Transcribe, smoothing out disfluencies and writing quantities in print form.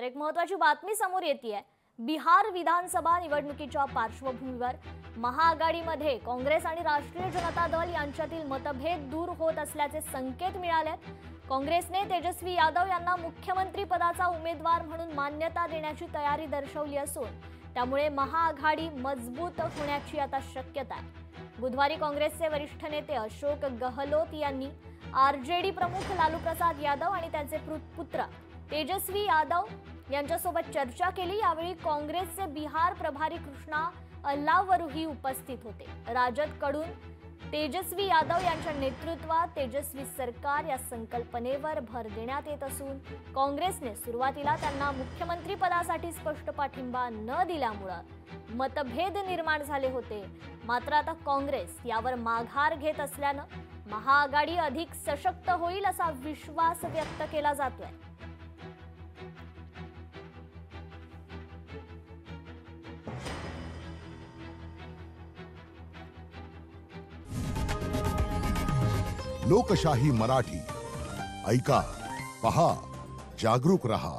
तर एक महत्त्वाची बातमी समोर येतेय। बिहार विधानसभा निवडणुकीच्या पार्श्वभूमीवर महाआघाडीमध्ये काँग्रेस आणि राष्ट्रीय जनता दल यांच्यातील मतभेद दूर होत असल्याचे संकेत मिळालेत। काँग्रेसने तेजस्वी यादव यांना मुख्यमंत्री पदाचा उमेदवार म्हणून मान्यता देण्याची तयारी दर्शवली असून त्यामुळे महाआघाडी मजबूत होण्याची आता शक्यता आहे। बुधवारी काँग्रेसचे वरिष्ठ नेते अशोक गहलोत यांनी आरजेडी प्रमुख लालू प्रसाद यादव आणि त्यांचे पुत्र तेजस्वी यादव यांच्यासोबत चर्चा केली। यावेळी काँग्रेसचे बिहार प्रभारी कृष्णा अल्लावरुही उपस्थित होते। राजदकडून तेजस्वी यादव यांच्या नेतृत्वात तेजस्वी सरकार या संकल्पनेवर भर देण्यात येत असून काँग्रेसने सुरुवातीला त्यांना मुख्यमंत्री पदासाठी स्पष्ट पाठिंबा न दिल्यामुळे मतभेद निर्माण झाले होते। मात्र आता काँग्रेस यावर माघार घेत असल्याने महाआघाडी अधिक सशक्त होईल असा विश्वास व्यक्त केला जातोय। लोकशाही मराठी ऐका, पहा, जागरूक रहा।